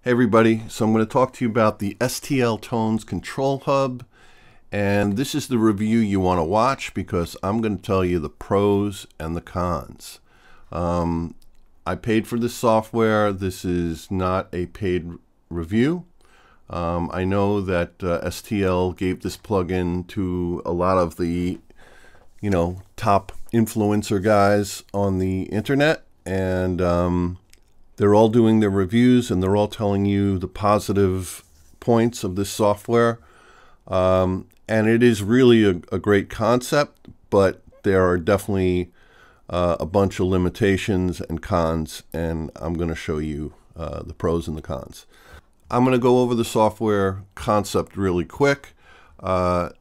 Hey everybody, so I'm going to talk to you about the STL Tones ControlHub, and this is the review you want to watch because I'm going to tell you the pros and the cons. I paid for this software. This is not a paid review. I know that STL gave this plugin to a lot of the top influencer guys on the internet, and they're all doing their reviews and they're all telling you the positive points of this software. And it is really a great concept, but there are definitely a bunch of limitations and cons, and I'm going to show you the pros and the cons. I'm going to go over the software concept really quick.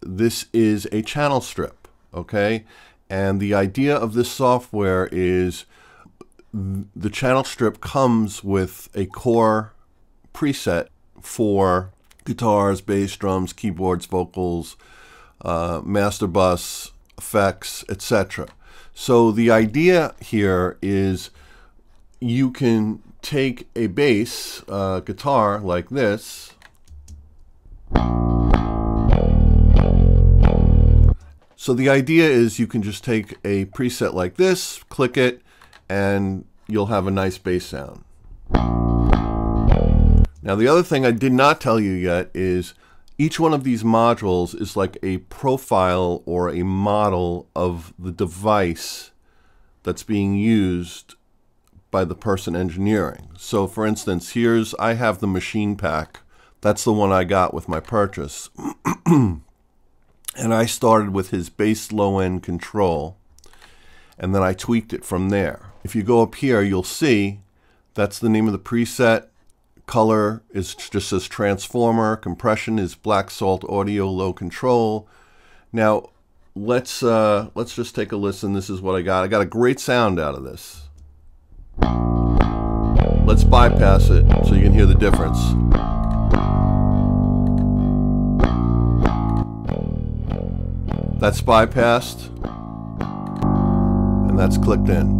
This is a channel strip, okay? And the idea of this software is the channel strip comes with a core preset for guitars, bass, drums, keyboards, vocals, master bus, effects, etc. So the idea here is you can take a bass guitar like this, so the idea is you can just take a preset like this, click it, and you'll have a nice bass sound. Now the other thing I did not tell you yet is each one of these modules is like a profile or a model of the device that's being used by the person engineering. So for instance, I have the machine pack. That's the one I got with my purchase. And I started with his bass low end control, and then I tweaked it from there. If you go up here, you'll see that's the name of the preset. Color is just says transformer. Compression is black salt audio low control. Now let's just take a listen. This is what I got. I got a great sound out of this. Let's bypass it so you can hear the difference. That's bypassed, and that's clicked in.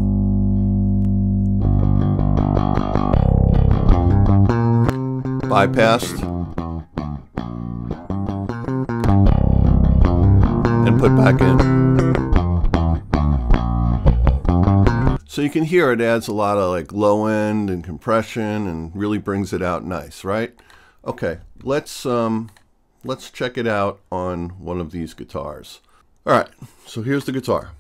Bypassed and put back in. So you can hear it adds a lot of like low end and compression and really brings it out nice, right? Okay, let's check it out on one of these guitars. All right, so here's the guitar.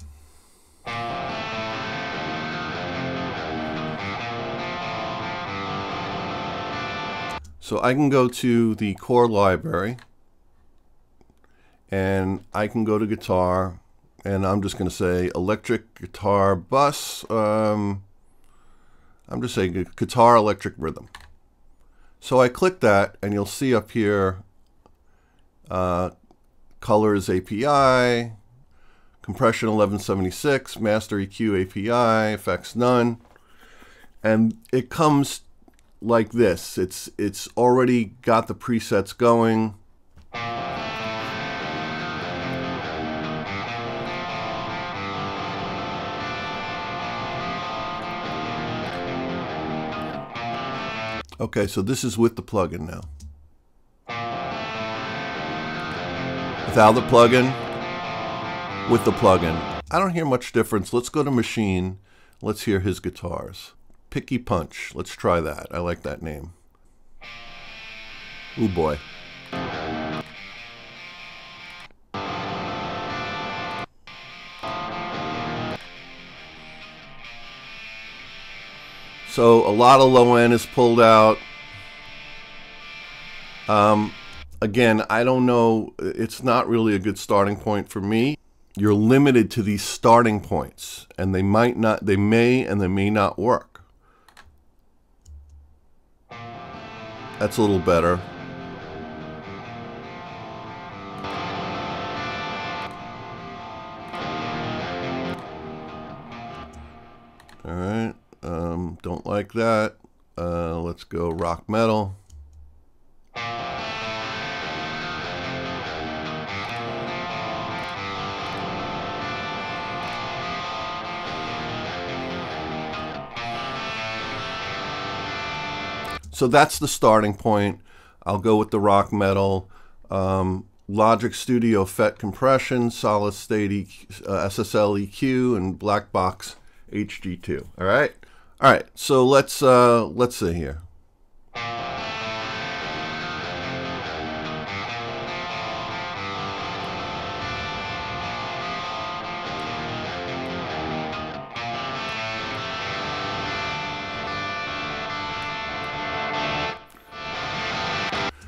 So I can go to the core library and I can go to guitar, and I'm just going to say electric guitar bus. I'm just saying guitar electric rhythm. So I click that and you'll see up here colors API, compression 1176, master EQ API, effects none, and it comes like this. It's already got the presets going. Okay, so this is with the plugin now. Without the plugin, with the plugin. I don't hear much difference. Let's go to machine. Let's hear his guitars. Picky Punch. Let's try that. I like that name. Ooh boy. So a lot of low end is pulled out. Again, I don't know. It's not really a good starting point for me. You're limited to these starting points, and they may and they may not work. That's a little better. All right, don't like that. Let's go rock metal. So that's the starting point. I'll go with the rock metal. Logic Studio FET compression, solid state SSL EQ, and black box HG2. All right. So let's see here.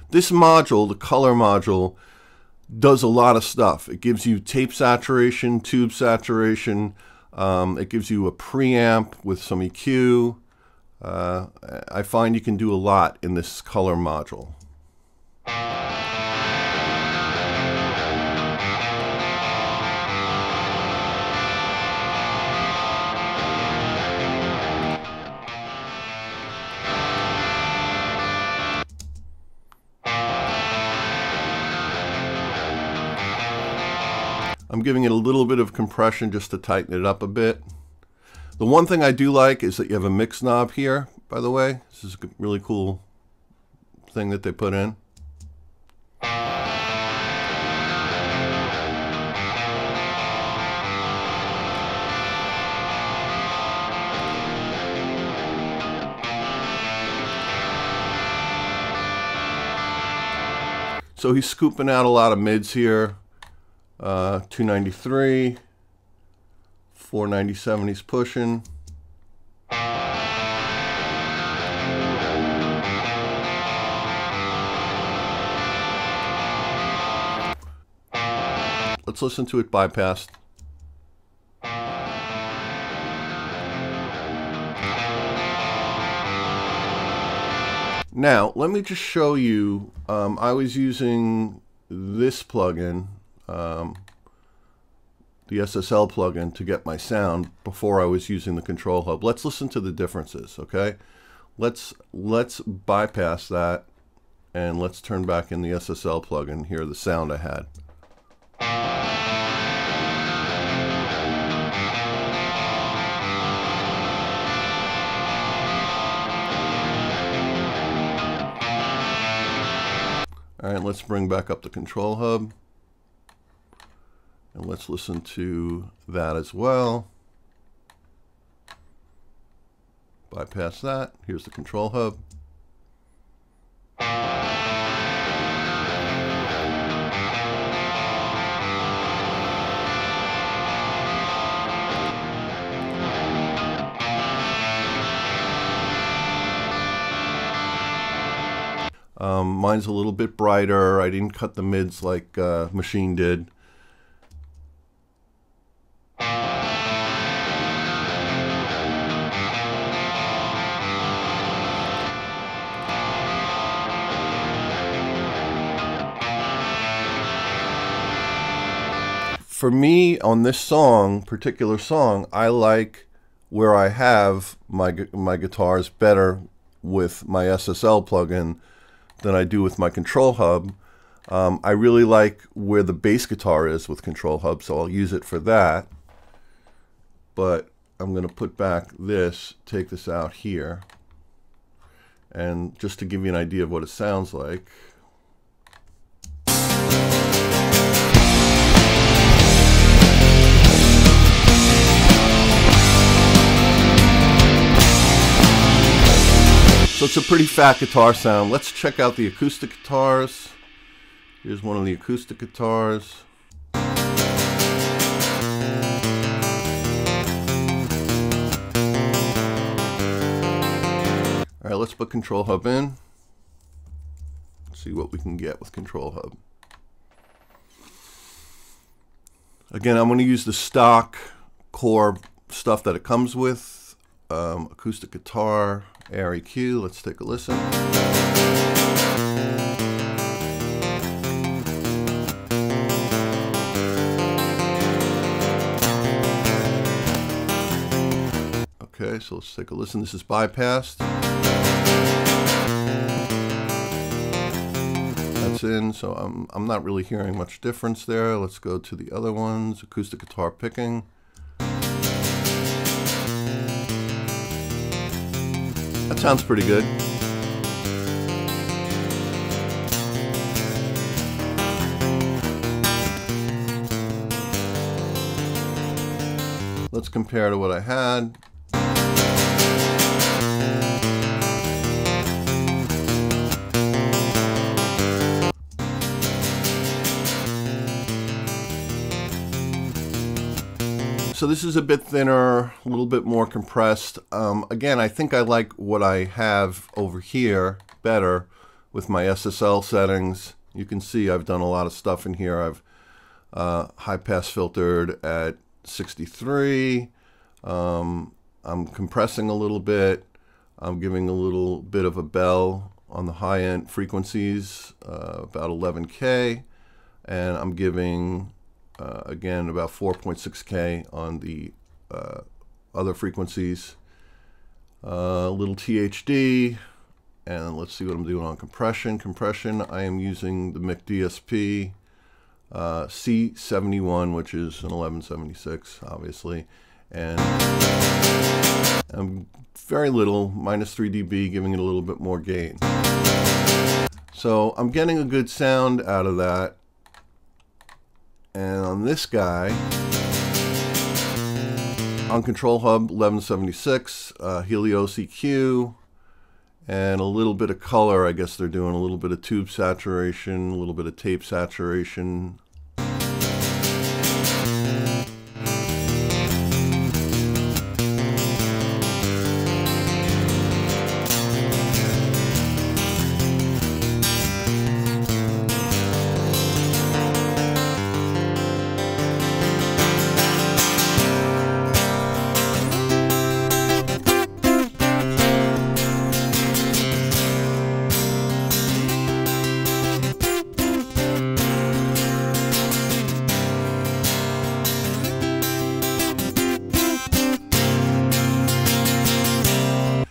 This module, the color module, does a lot of stuff. It gives you tape saturation, tube saturation. It gives you a preamp with some EQ. I find you can do a lot in this color module. I'm giving it a little bit of compression just to tighten it up a bit. The one thing I do like is that you have a mix knob here, by the way. This is a really cool thing that they put in. So he's scooping out a lot of mids here. 293, 497 he's pushing. Let's listen to it bypassed. Now, let me just show you, I was using this plugin, the SSL plugin, to get my sound before I was using the ControlHub. Let's listen to the differences, okay? Let's bypass that and let's turn back in the SSL plugin. Hear the sound I had. All right, let's bring back up the ControlHub. And let's listen to that as well. Bypass that. Here's the ControlHub. Mine's a little bit brighter. I didn't cut the mids like Machine did. For me, on this particular song, I like where I have my guitars better with my SSL plugin than I do with my ControlHub. I really like where the bass guitar is with ControlHub, so I'll use it for that. But I'm going to put back this, take this out here, and just to give you an idea of what it sounds like. So it's a pretty fat guitar sound. Let's check out the acoustic guitars. Here's one of the acoustic guitars. All right, let's put ControlHub in. See what we can get with ControlHub. Again, I'm going to use the stock core stuff that it comes with. Acoustic guitar, Air EQ. Let's take a listen. Okay, so let's take a listen. This is bypassed. That's in, so I'm not really hearing much difference there. Let's go to the other ones. Acoustic guitar picking. That sounds pretty good. let's compare to what I had. So this is a bit thinner, a little bit more compressed. Again, I think I like what I have over here better with my SSL settings. You can see I've done a lot of stuff in here. I've high pass filtered at 63. I'm compressing a little bit. I'm giving a little bit of a bell on the high end frequencies, about 11K, and I'm giving again about 4.6K on the other frequencies. A little THD, and let's see what I'm doing on compression. Compression, I am using the Mic DSP C71, which is an 1176, obviously, and I'm very little, minus 3 dB, giving it a little bit more gain. So I'm getting a good sound out of that. And on this guy, on ControlHub 1176, Helios EQ, and a little bit of color. I guess they're doing a little bit of tube saturation, a little bit of tape saturation.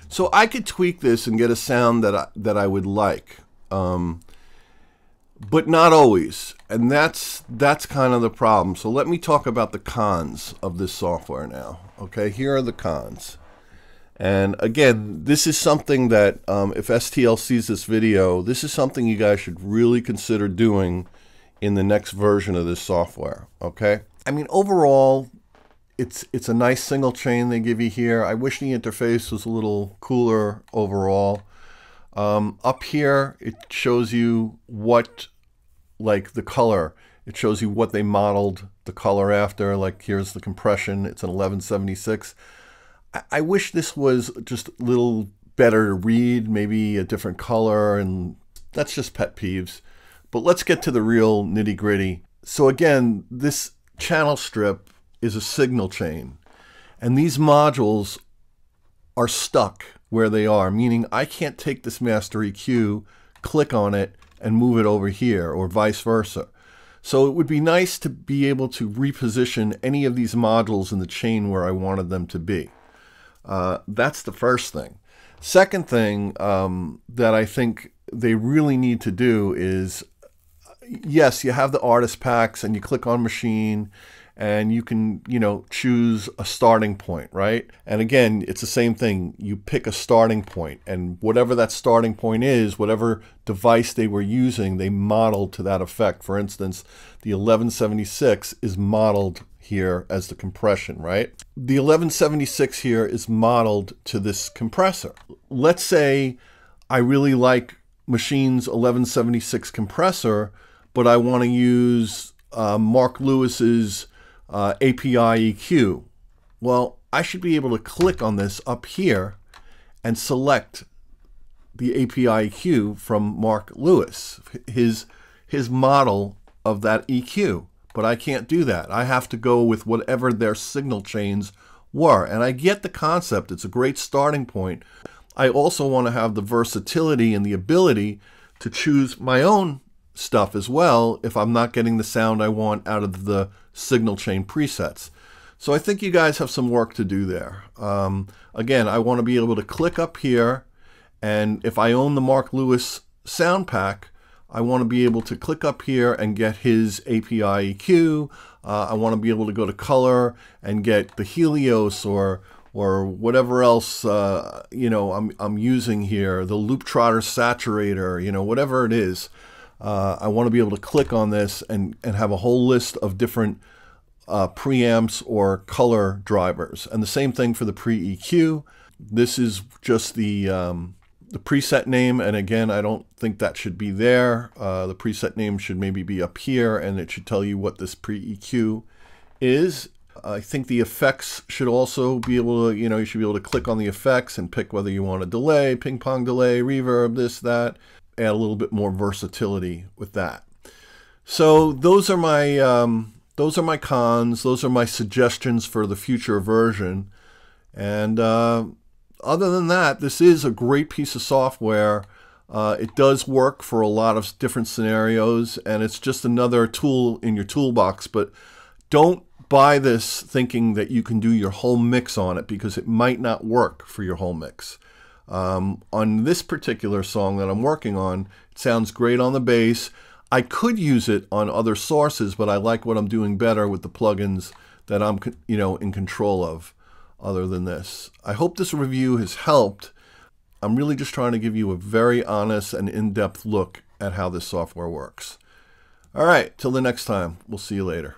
So I could tweak this and get a sound that I would like, but not always, and that's kind of the problem. So let me talk about the cons of this software now. Okay, here are the cons, and again, this is something that if STL sees this video, this is something you guys should really consider doing in the next version of this software. Okay, I mean overall, it's a nice single chain they give you here. I wish the interface was a little cooler overall. Up here, it shows you what, like the color. It shows you what they modeled the color after. Like here's the compression. It's an 1176. I wish this was just a little better to read, maybe a different color, and that's just pet peeves. But let's get to the real nitty gritty. So again, this channel strip is a signal chain, and these modules are stuck where they are, meaning I can't take this master EQ, click on it, and move it over here, or vice versa. So it would be nice to be able to reposition any of these modules in the chain where I wanted them to be. That's the first thing. Second thing that I think they really need to do is, yes, you have the artist packs and you click on machine and you can, you know, choose a starting point, right? And again, it's the same thing. You pick a starting point, and whatever that starting point is, whatever device they were using, they modeled to that effect. For instance, the 1176 is modeled here as the compression, right? The 1176 here is modeled to this compressor. Let's say I really like Machine's 1176 compressor, but I want to use Mark Lewis's API EQ. Well, I should be able to click on this up here and select the API EQ from Mark Lewis, his model of that EQ. But I can't do that. I have to go with whatever their signal chains were. And I get the concept. It's a great starting point. I also want to have the versatility and the ability to choose my own stuff as well if I'm not getting the sound I want out of the signal chain presets. So I think you guys have some work to do there. Again, I want to be able to click up here, and if I own the Mark Lewis sound pack, I want to be able to click up here and get his API EQ. I want to be able to go to color and get the Helios or whatever else you know I'm using here, the Loop Trotter Saturator, you know, whatever it is. I want to be able to click on this and have a whole list of different preamps or color drivers. And the same thing for the pre-EQ. This is just the preset name, and again, I don't think that should be there. The preset name should maybe be up here, and it should tell you what this pre-EQ is. I think the effects should also be able to, you should be able to click on the effects and pick whether you want a delay, ping pong delay, reverb, this, that. Add a little bit more versatility with that. So those are my cons. Those are my suggestions for the future version. And other than that, this is a great piece of software. It does work for a lot of different scenarios, and it's just another tool in your toolbox. But don't buy this thinking that you can do your whole mix on it, because it might not work for your whole mix. On this particular song that I'm working on, it sounds great on the bass. I could use it on other sources, but I like what I'm doing better with the plugins that I'm, in control of other than this. I hope this review has helped. I'm really just trying to give you a very honest and in-depth look at how this software works. All right, till the next time, we'll see you later.